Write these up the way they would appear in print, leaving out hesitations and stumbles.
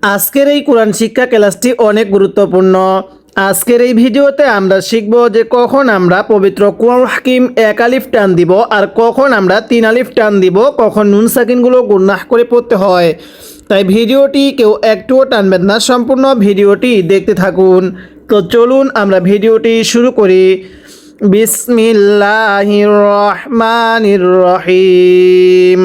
আজকের এই কোরআন শিক্ষা ক্লাসটি অনেক গুরুত্বপূর্ণ। আজকের এই ভিডিওতে আমরা শিখব যে কখন আমরা পবিত্র কোরআন হাকিম এক আলিফ টান দিব আর কখন আমরা তিন আলিফ টান দিব, কখন নুন সাকিনগুলো গুন্নাহ করে পড়তে হয়। তাই ভিডিওটি কেউ একটুও টানবেন না, সম্পূর্ণ ভিডিওটি দেখতে থাকুন। তো চলুন আমরা ভিডিওটি শুরু করি। বিসমিল্লাহির রহমানির রহিম।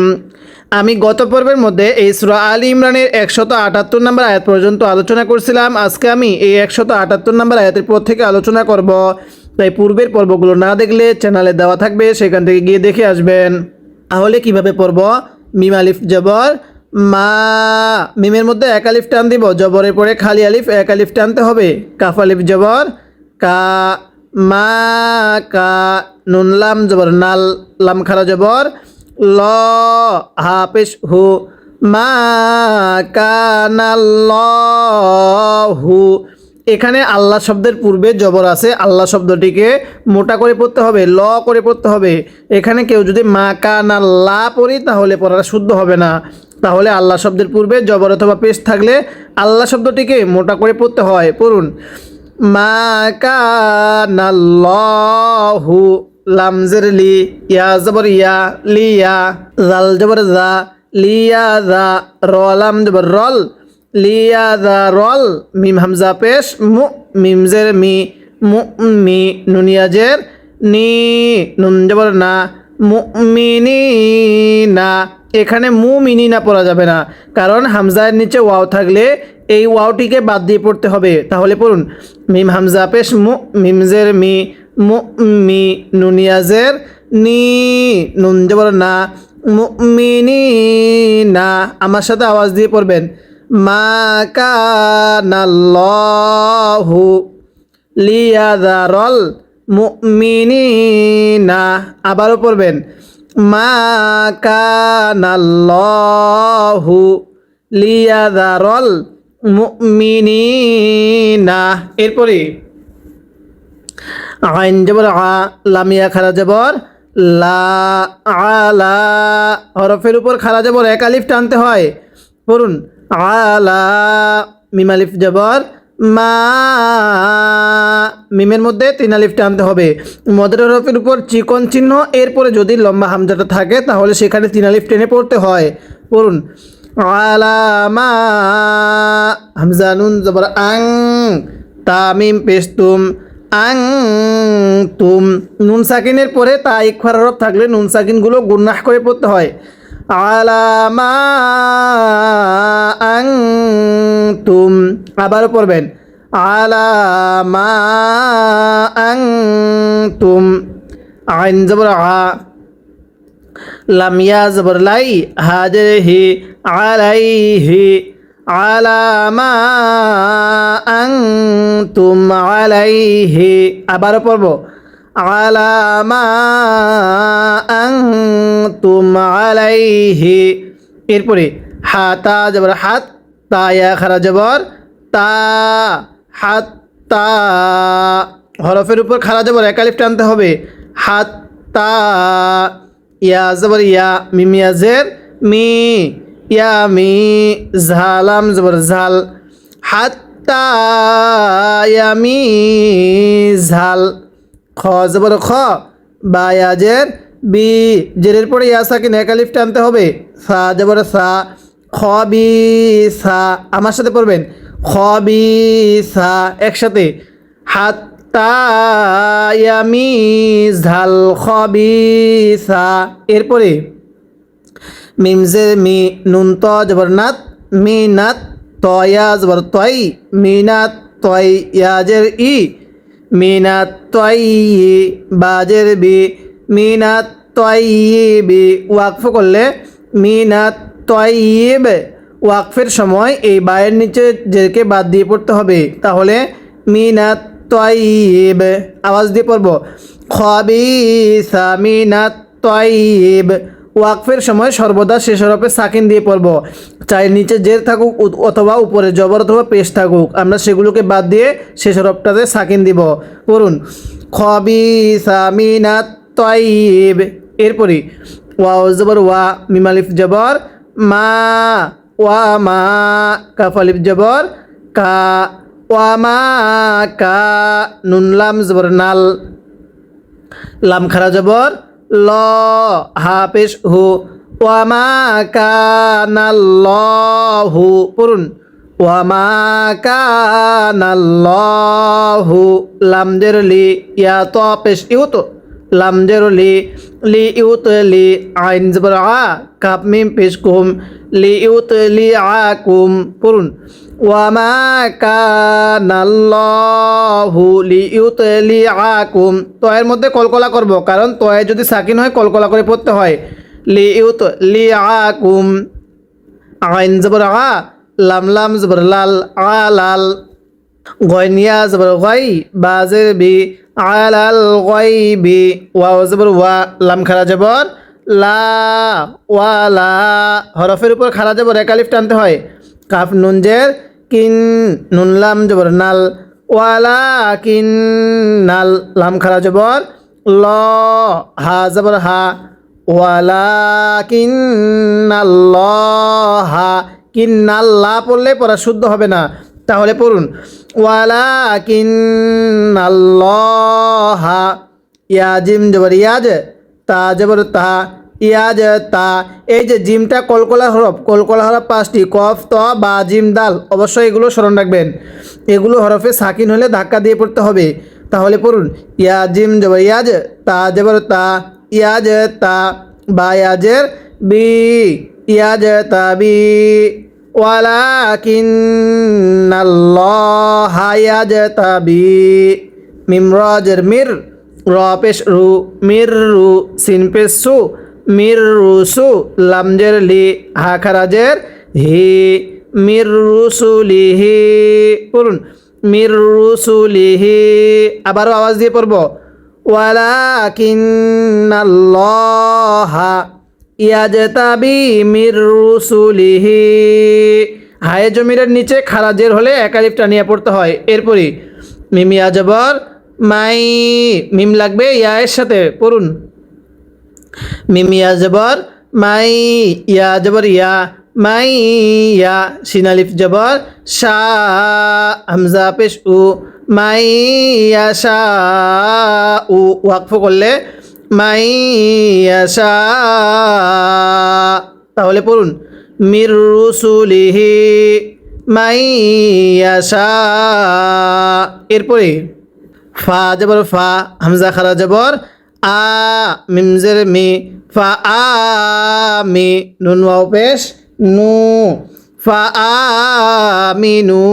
আমি গত পর্বের মধ্যে এই সূরা আলী ইমরানের 178 নম্বর আয়াত পর্যন্ত আলোচনা করছিলাম। আজকে আমি এই 178 নম্বর আয়াতের পর থেকে আলোচনা করব। তাই পূর্বের পর্বগুলো না দেখলে চ্যানেলে দেওয়া থাকবে, সেখান থেকে গিয়ে দেখে আসবেন। তাহলে কিভাবে পড়ব? মিম আলিফ জবর মা, মিমের মধ্যে এক আলিফ টান দিব, জবরের পরে খালি আলিফ এক আলিফ টানতে হবে। কাফ আলিফ জবর কা, মা কা, নুন লাম জবর নাল, লাম খারা জবর ল, হা পেশ হু, মা কানাল্লাহু। এখানে আল্লাহ শব্দের পূর্বে জবর আছে, আল্লাহ শব্দটিকে মোটা করে পড়তে হবে, ল করে পড়তে হবে। এখানে কেউ যদি মা কানাল্লা পড়ি তাহলে পড়াটা শুদ্ধ হবে না। তাহলে আল্লাহ শব্দের পূর্বে জবর অথবা পেশ থাকলে আল্লাহ শব্দটিকে মোটা করে পড়তে হয়। পড়ুন মা কানাল্লাহু, লামজের লি, ইয়া জবর ইয়া, লিয়া, জাল জবর জা, লিয়া জা, রলাম জবর রল, লিয়া জা রল, মিম হামজা পেশ মু, মিমজের মি, মু মি, নুনিয়াজের নি, নুন জবর না, মুমিনি না। এখানে মুমিনি না পড়া যাবে না, কারণ হামজার নিচে ওয়াও থাকলে এই ওয়াওটিকে বাদ দিয়ে পড়তে হবে। তাহলে পড়ুন মিম হামজা পেশ মু, মিমজের মি, মুমি, নুনিয়াজের নি, নুন জবর না, মুমিনি না। আমার সাথে আওয়াজ দিয়ে পড়বেন মা কানাল্লাহু লিয়াযারাল মুমিনিনা। আবারও পড়বেন মা কানাল্লাহু লিয়াযারাল মুমিনিনা। এরপরে আইন জবর আ, লামিয়া খারা জবর লা, আলা, হরফের উপর খারা জবর এক আলিফ টানতে হয়। পড়ুন আলা, মিম আলিফ জবর মা, মিমের মধ্যে তিন আলিফ টানতে হবে। মদের হরফের উপর চিকন চিহ্ন, এরপরে যদি লম্বা হামজাটা থাকে তাহলে সেখানে তিন আলিফ টেনে পড়তে হয়। পড়ুন আলামা, হামজা নুন জবর আং, তামিম পেস্তুম, আং তুম, নুন সাকিনের পরে তা ইকফার হরফ থাকলে নুন সাকিনগুলো গুন্নাহ করে পড়তে হয়। আলামা আং তুম। আবারও পড়বেন আলামা আং তুম। আইন জবর আ, লামিয়া জবর লাই, হাজের হি, আলাইহি, আলামা আনতুম আলাইহি। আবারও পড়ব আলামা আনতুম আলাইহি। এরপরে হাতা জবর হাত, তায়া খারা জবর তা, হাত তা, হরফের উপর খারা জবর এক আলিফ টানতে হবে। হাত তা, ইয়া জবর ইয়া, মিমিয়াজের মি, ইয়ামি, ঝালাম জবর ঝাল, হাত্তা ইয়ামি ঝাল, খ জবর খ, বায়াজের বি, জেরের পরে ইয়া সাকিন এক আলিফ টানতে হবে। সা জবর সা, খ বি সা। আমার সাথে পড়বেন খ বি সা একসাথে, হাত্তা ইয়ামি ঝাল খবিসা। এরপরে মিমজের মি, নুন ত জবর নাত, মিনাত, তয়া জবর তয়, মিনাত তয়, ইয়াজের ই, মিনাত তয়, বাজের বি, মিনাত তয়্যিবি। ওয়াকফ করলে মিনাত তয়্যিব। ওয়াকফের সময় এই বায়ের নিচে জেরকে বাদ দিয়ে পড়তে হবে, তাহলে মিনাত তয়্যিব। আওয়াজ দিয়ে পড়ব খবিসা মিনাত তয়্যিব। ওয়াকফের সময় সর্বদা শেষ হরফে সাকিন দিয়ে পড়ব, চাই নিচে জের থাকুক অথবা উপরে জবর অথবা পেশ থাকুক, আমরা সেগুলোকে বাদ দিয়ে শেষ হরফটাতে সাকিন দিব। পড়ুন খবিসা মিনাত তয়্যিব। এরপরে ওয়াও জবর ওয়া, মিম আলিফ জবর মা, ওয়ামা কাফ আলিফ জবর কা ওয়ামা কা নুন লাম জবর নাল লাম খারা জবর ল হা পেশ হু ওয়ামা কানাল্লাহু পড়ুন ওয়ামা কানাল্লাহু লাম জের লি ইয়া ত পেশ ইউত লাম জের লি ইউত লি আইন জবর আ কাপ মিম পেশ কুম লি ইউত লি আকুম পড়ুন ওয়ামা কানাল্লাহু লি ইউত লি আকুম তো এর মধ্যে কলকলা করব কারণ তয়ে যদি সাকিন হয় কলকলা করে পড়তে হয় লি ইউত লি আকুম আইন জবর আ লাম লাম জবর লাল আলাল গয়নিয়া জবর গাই বাজের বি আলাল গাইবি ওয়াও জবর ওয়া লাম খারা জবর লা ওয়ালা হরফের উপর খারা জবর এক আলিফ টানতে হয় কাফ নুন জের কিন নুন লাম জবর নাল ওয়ালা কিন নাল লাম খারা জবর ল হা জবর হা ওয়ালা কিন্নাল্লাহা কিন্নাল্লাহ পড়লে পড়া শুদ্ধ হবে না তাহলে পড়ুন ওয়ালা কিন্নাল্লাহা ইয়া জিম জবর ইয়াজ তা জবর তা ইয়াজ তা এই যে জিমটা কলকলা হরফ 5টি কফ ত বা জিম দাল অবশ্যই এগুলো স্মরণ রাখবেন এগুলো হরফে সাকিন হলে ধাক্কা দিয়ে পড়তে হবে তাহলে পড়ুন ইয়া জিম জবর ইয়াজ তা জবর তা ইয়াজ তা বা ইয়াজের বি ইয়াজ তা বি ওয়ালাকিন্নাল্লাহা ইয়াজতাবি মিম রাজের মির র পেশ রু মির রু সিন পেশ সু মির রুসু লাম জের লি হা খারাজের হি মির রুসুলিহি পড়ুন মির রুসুলিহি আবারও আওয়াজ দিয়ে পড়ব ওয়ালাকিন্নাল্লাহা ইয়াজতাবি মির রুসুলিহি হায়ে জমিরের নিচে খারাজের হলে এক আলিফ টানিয়ে পড়তে হয় এরপরই মিম ইয়া জবর মাই মিম লাগবে ইয়া এর সাথে পড়ুন মিম ইয়া জবর মাই ইয়া জবর ইয়া মাই ইয়া শিন আলিফ জবর শা হামজা পেশ উ মাই ইয়া শা উ ওয়াকফ করলে মাই ইয়াশা তাহলে পড়ুন মির রুসুলিহি মাই ইয়াশা এরপরে ফা জবর ফা হামজা খারা জবর আ মিম জের মি ফা আ মি নুন ওয়াও পেশ নু ফা আ মি নু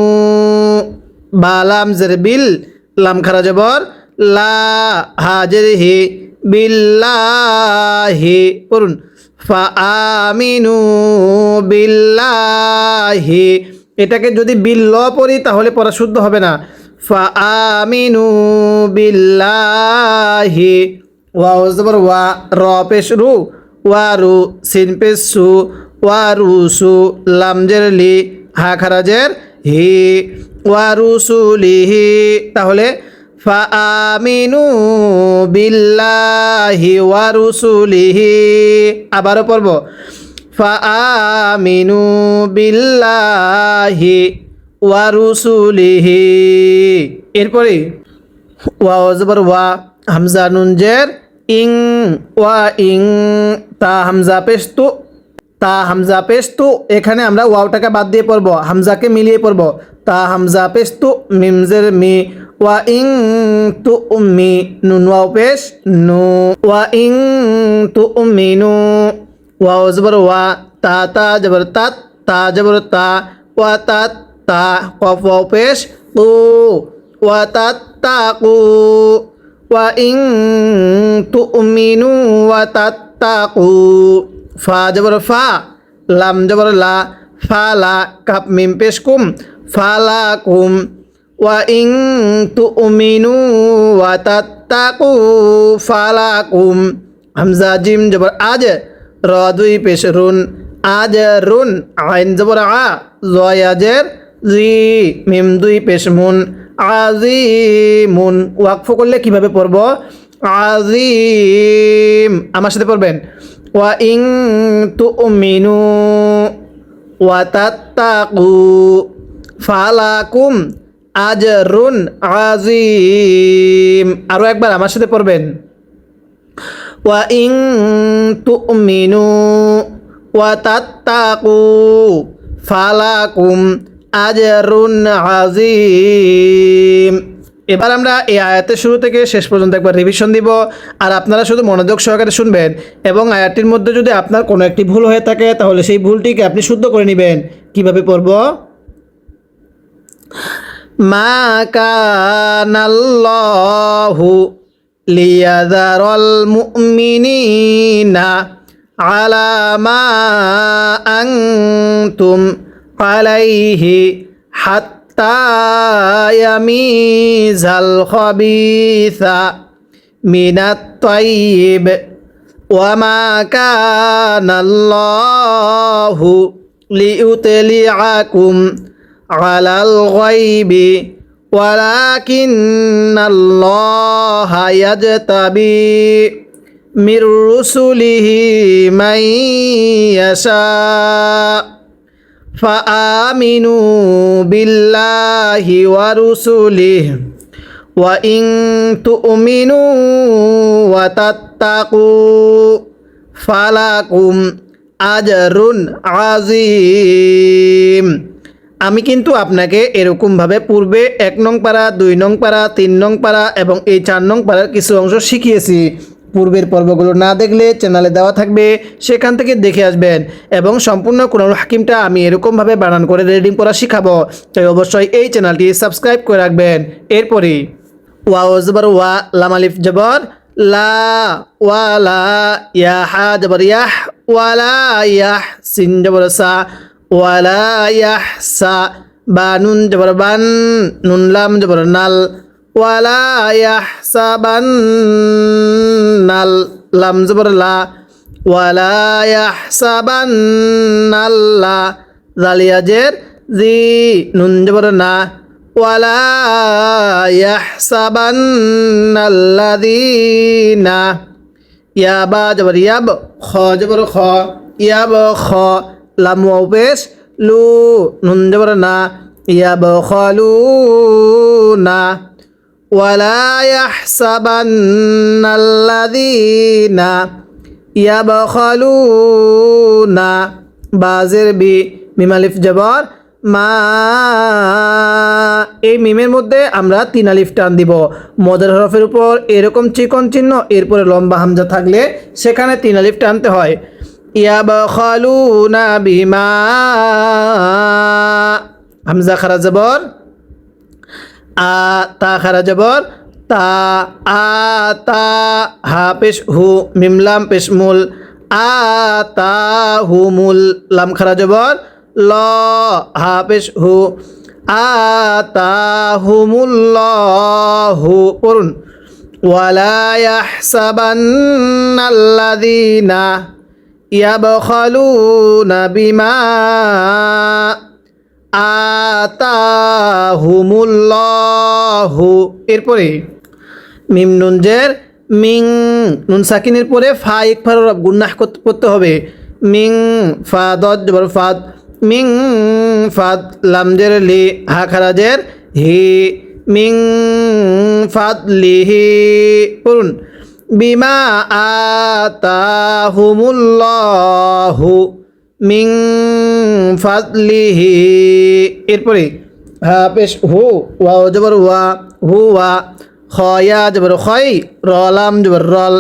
বা লাম জের বিল লাম খারা জবর লা হাজের হি বিল্লাহি পড়ুন ফাআমিনু বিল্লাহি এটাকে যদি বিল্ল পড়ি তাহলে পড়া শুদ্ধ হবে না ফাআমিনু বিল্লাহি ওয়াও জবর ওয়া র পেশ রু ওয়া রু সিন পেশ সু ওয়া রুসু লাম জের লি হা খারাজের হি ওয়া রুসুলিহি তাহলে ফাআমিনু বিল্লাহি ওয়া রুসুলিহি আবারও পড়ব ফাআমিনু বিল্লাহি ওয়া রুসুলিহি এরপরে ওয়াও জবর ওয়া হামজা নুন জের ইং ওয়া ইং তা হামজা পেশ তু তা হামজা পেশ তু এখানে আমরা ওয়াওটাকে বাদ দিয়ে পড়ব হামজাকে মিলিয়ে পড়ব তা হামজা পেশ তু মিম জের মি ওয়া ইং তু উম্মি নুন ওয়াও পেশ নু ওয়া ইং তু উম্মিনু ওয়াও জবর ওয়া তা তা জবর তাত তা জবর তা ওয়া তাত তা কফ ওয়াও পেশ তু ওয়া তাত তাকু ওয়া ইং তু উম্মিনু ওয়া তাত তাকু ফা জবর ফা লাম জবর লা ফা লা কাপ মিম পেশ কুম ফালা কুম ওয়া ইং তুমিনু ওয়া তাত্তাকু ফালাকুম হামজা জিম জবর আজ র দুই পেশ রুন আজ রুন আইন জবর আ জয়াজের জি মিম দুই পেশ মুন আজিমুন ওয়াকফ করলে কিভাবে পড়ব আজিম আমার সাথে পড়বেন ওয়া ইং তুমিনু ওয়া তাত্তাকু ফালাকুম আজরুন আজিম। আরও একবার আমার সাথে পড়বেন। ওয়া ইন তুমিনু ওয়া তাত্তাকু ফালাকুম আজরুন আজিম। এবার আমরা এই আয়াতের শুরু থেকে শেষ পর্যন্ত একবার রিভিশন দিব, আর আপনারা শুধু মনোযোগ সহকারে শুনবেন, এবং আয়াতটির মধ্যে যদি আপনার কোনো একটি ভুল হয়ে থাকে তাহলে সেই ভুলটিকে আপনি শুদ্ধ করে নেবেন। কিভাবে পড়ব? মা কানাল্লাহু লিয়াযারাল মুমিনিনা আলা মা আনতুম আলাইহি হাত্তা ইয়ামিজাল খাবিসা মিনাত তাইয়্যিব ওয়া মা কানাল্লাহু লিইউতলিআকুম আলাল গায়বি ওয়ালাকিন্নাল্লাহা ইয়াজতাবি মির রুসুলিহি মান ইয়াশা ফাআমিনু বিল্লাহি ওয়া রুসুলিহি ওয়া ইন তুমিনু ওয়া তাত্তাকু ফালাকুম আজরুন আজিম। আমি কিন্তু আপনাকে এরকমভাবে পূর্বে 1 নং পারা, 2 নং পারা, 3 নং পারা এবং এই 4 নং পারার কিছু অংশ শিখিয়েছি। পূর্বের পর্বগুলো না দেখলে চ্যানেলে দেওয়া থাকবে, সেখান থেকে দেখে আসবেন। এবং সম্পূর্ণ কুরআনুল হাকিমটা আমি এরকমভাবে বানান করে রিডিং পড়া শিখাবো, তাই অবশ্যই এই চ্যানেলটি সাবস্ক্রাইব করে রাখবেন। এরপরে ওয়াও জবর ওয়া, লাম আলিফ জবর লা, ওয়ালা, ইয়া হা জবর ইয়াহ, ওয়ালা ইয়াহ, সিন জবর সা, ওয়ালা ইয়াহসা, বা নুন জবর বান, নুন লাম জবর নাল, ওয়ালা ইয়াহসাবান্নাল, লাম জবর লা, ওয়ালা ইয়াহসাবান্নাল্লা, জাল ইয়াজের জি, নুন জবর না, ওয়ালা ইয়াহসাবান্নাল্লাযীনা, ইয়া বা জবর ইয়াব, খ জবর খ, ইয়াব খ, লাম ওয়াও পেশ লু, নুন জবর না, ইয়াবখালুনা, ওয়ালা ইয়াহসাবান্নাল্লাযীনা ইয়াবখালুনা, বাজের বি, মিম আলিফ জবর মা। এই মিমের মধ্যে আমরা 3 আলিফ টান দিব। মদের হরফের উপর এরকম চিকন চিহ্ন, এরপরে লম্বা হামজা থাকলে সেখানে 3 আলিফ টানতে হয়। ইয়াবখালুনা বিমা, হামজা খারা জবর আ, তা খারা জবর তা, আ তা, হা পেশ হু, মিম লাম পেশ মুল, আ তা হু মুল, লাম খারা জবর ল, হা পেশ হু, আ তা হুমুল্লাহু। পড়ুন ওয়ালা ইয়াহসাবান্নাল্লাযীনা ইয়াবখালুনা বিমা আতাহুমুল্লাহু। এরপরে মিম নুন জের মিং, নুন সাকিনের পরে ফা ইকফার গুন্নাহ করতে হবে। মিং, ফা দদ জবর ফাদ, মিং ফাদ, লাম জের লি, হা খারাজের হি, মিং ফাদলিহি। পড়ুন বিমা আতাহুমুল্লাহু মিং ফাদলিহি। এরপরে হা পেশ হু, ওয়াও জবর ওয়া, হুয়া, খয়া জবর খয়, রলাম জবর রল,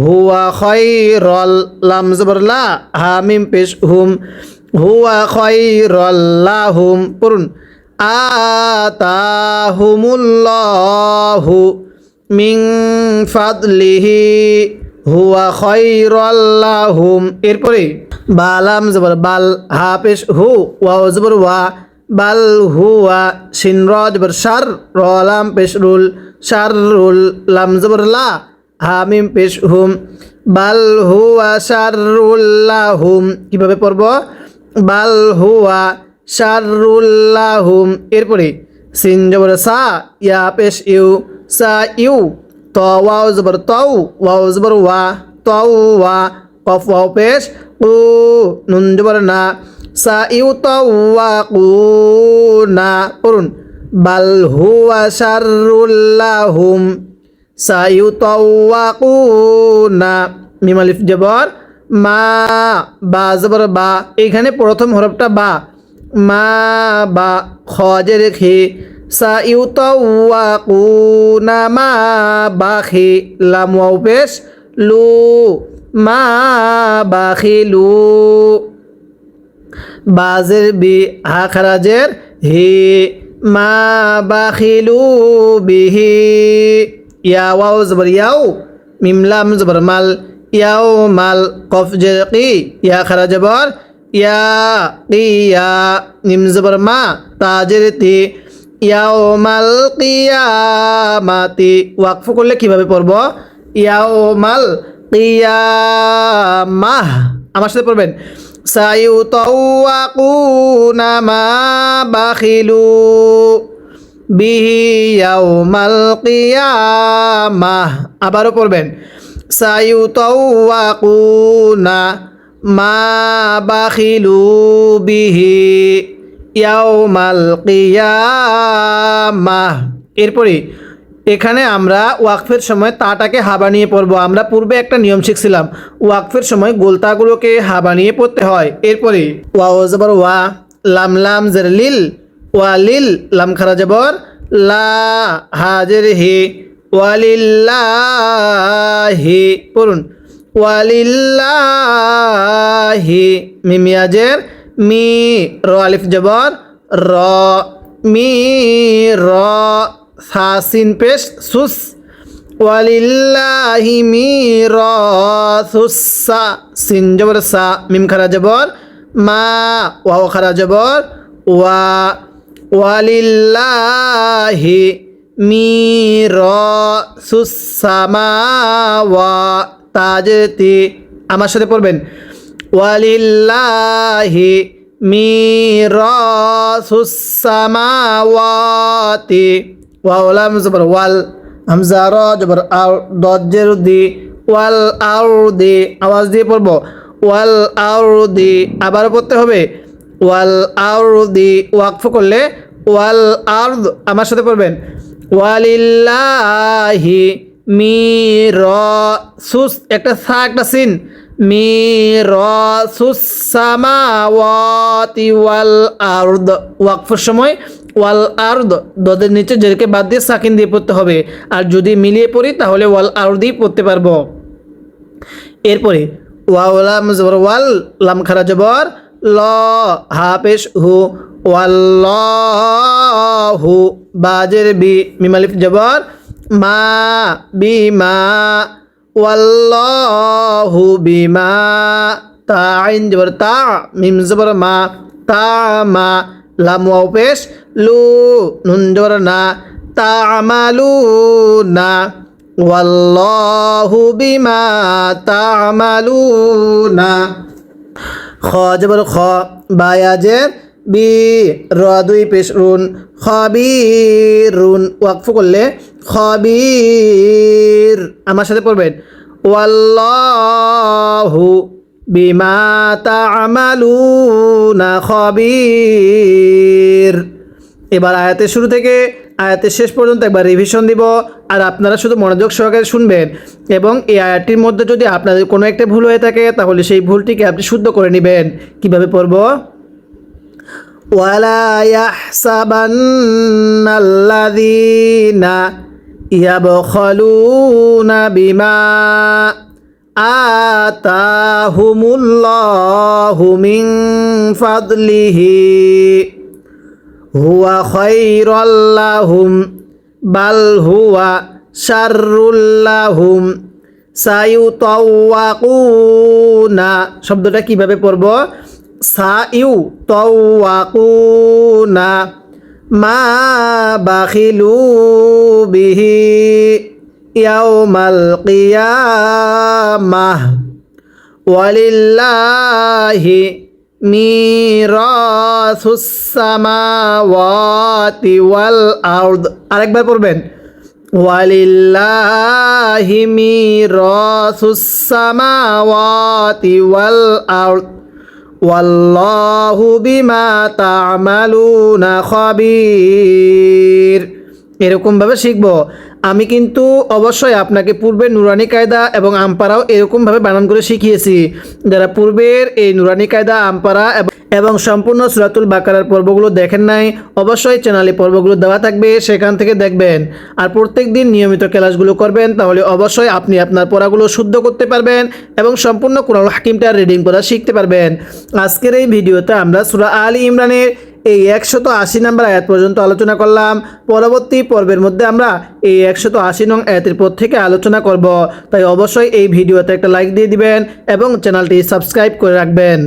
হুয়া খয়রল, লাম জবর লা, হা মিম পেশ হুম, হুয়া খয়রল্লাহুম। পড়ুন আতাহুমুল্লাহু মিং ফাদলিহি হুয়া খয়রল্লাহুম। এরপরে বালাম জবর বাল, হা পেশ হু, ওয়াও জবর ওয়া, বাল হুয়া, শিন র জবর শার, র লাম পেশ রুল, শাররুল, লাম জবর লা, হা মিম পেশ হুম, বাল হুয়া শাররুল্লাহুম। কিভাবে পড়ব? বাল হুয়া শাররুল্লাহুম। এরপরে সিন জবর সা, ইয়া পেশ ইউ, সা ইউ, ত ওয়াও জবর তউ, ওয়াও জবর ওয়া, তউ ওয়া, কফ ওয়াও পেশ কু নুন জবর না না পড়ুন বাল হুয়া শাররুল লাহুম না মিম আলিফ জবর মা বা জবর বা এখানে প্রথম হরফটা বা মা বা খজে রেখে না মা বা খে লাম ওয়াও পেশ লু মা বা খে লু বাজের বি হা খারাজের হে মা বাখিলু বিহি ইয়া ওয়াও জবর ইয়াও মিম লাম জবর মাল ইয়াও মাল কফ জের কি ইয়া খারা জবর ইয়া কিয়া মিম জবর মা তাজের তি ইয়াও মাল কিয়ামাতি ওয়াকফ করলে কিভাবে পড়ব ইয়াও মাল কিয়ামাহ আমার সাথে পড়বেন সায়ুতাওয়াকুনা মা বাখিলু বিহি ইয়াউমাল কিয়ামাহ আবারও পড়বেন সায়ুতাওয়াকুনা মা বাখিলু বিহি ইয়াউমাল কিয়ামাহ এরপরে এখানে আমরা ওয়াকফের সময় তাটাকে হা বানিয়ে পড়বো আমরা পূর্বে একটা নিয়ম শিখছিলাম ওয়াকফের সময় গোলতাগুলোকে হা বানিয়ে পড়তে হয় এরপরে ওয়াও জবর ওয়া লাম লাম জের লিল ওয়া লিল লাম খারা জবর লা হাজের হে ওয়ালিল্লাহি পড়ুন ওয়ালিল্লাহি মিম ইয়াজের মি র আলিফ জবর র মি র সাসিন পেশ সুস ওয়ালিল্লাহি মিরাসুস সা সিন জবর সা মিম খারা জবর মা ওয়াও খারা জবর ওয়া ওয়ালিল্লাহি মিরাসুস সামাওয়া তাজতি আমার সাথে পড়বেন ওয়ালিল্লাহি মিরাসুস সামাওয়াতি ওয়াও লাম জবর ওয়াল হামজা র জবর আর দদ জের দি ওয়াল আরদি আওয়াজ দিয়ে পড়ব ওয়াল আরদি আবার পড়তে হবে ওয়াল আরদি ওয়াকফ করলে ওয়াল আরদ আমার সাথে পড়বেন ওয়ালিল্লাহি মিরাসুস একটা সা একটা সিন মিরাসুস সামাওয়াতি ওয়াল আরদ ওয়াকফের সময় ওয়াল আরদ দদের নিচে জেরকে বাদ দিয়ে সাকিন দিয়ে পড়তে হবে আর যদি মিলিয়ে পড়ি তাহলে ওয়াল আরদি পড়তে পারবো এরপরে ওয়াও লাম জবর ওয়াল লাম খারা জবর ল হা পেশ হু ওয়াল্লাহু বাজের বি মিম আলিফ জবর মা বিমা ওয়াল্লাহু বিমা তা আইন জবর তা মিম জবর মা তা মা লাম ওয়াও পেশ লু নুন জবর না তা'মালুনা ওয়াল্লাহু বিমা তা'মালুনা খ জবর খ বা ইয়াজের বি র দুই পেশ রুন খবিরুন ওয়াকফ করলে খবির আমার সাথে পড়বেন ওয়াল্লাহু বিমা তা'মালুনা খবির এবার আয়াতের শুরু থেকে আয়াতের শেষ পর্যন্ত একবার রিভিশন দিব আর আপনারা শুধু মনোযোগ সহকারে শুনবেন এবং এই আয়াতটির মধ্যে যদি আপনাদের কোনো একটা ভুল হয়ে থাকে তাহলে সেই ভুলটিকে আপনি শুদ্ধ করে নেবেন কিভাবে পড়ব ওয়ালা ইয়াহসাবান্নাল্লাযীনা ইয়াবখালুনা বিমা আতাহুমুল্লাহু মিন ফাদলিহি হুয়া খায়রাল লাহুম বাল হুয়া শাররুল লাহুম সায়ুতাওয়াকুনা শব্দটা কিভাবে পড়ব সায়ুতাওয়াকুনা মা বাখিলু বিহি ইয়াউমাল কিয়ামাহ ওয়ালিল্লাহি মিরাসুস সামাওয়াতি ওয়াল আরদ আরেকবার পড়বেন ওয়ালিল্লাহি মিরাসুস সামাওয়াতি ওয়াল আরদ ওয়াল্লাহু বিমা তা'মালুনা খাবীর। এরকমভাবে শিখব। আমি কিন্তু অবশ্যই আপনাকে পূর্বে নুরানি কায়দা এবং আমপারাও এরকমভাবে বানান করে শিখিয়েছি। যারা পূর্বের এই নুরানি কায়দা, আমপারা এবং সম্পূর্ণ সূরাতুল বাকারার পর্বগুলো দেখেন নাই, অবশ্যই চ্যানেলে পর্বগুলো দেওয়া থাকবে, সেখান থেকে দেখবেন। আর প্রত্যেক দিন নিয়মিত ক্লাসগুলো করবেন, তাহলে অবশ্যই আপনি আপনার পড়াগুলো শুদ্ধ করতে পারবেন এবং সম্পূর্ণ কোরআনুল হাকিমটা রিডিং করা শিখতে পারবেন। আজকের এই ভিডিওতে আমরা সূরা আলী ইমরানের এই 180 নম্বর আয়াত পর্যন্ত আলোচনা করলাম। পরবর্তী পর্বের মধ্যে আমরা এই 180 নং আয়াতের পর থেকে আলোচনা করব। তাই অবশ্যই এই ভিডিওতে একটা লাইক দিয়ে দিবেন এবং চ্যানেলটি সাবস্ক্রাইব করে রাখবেন।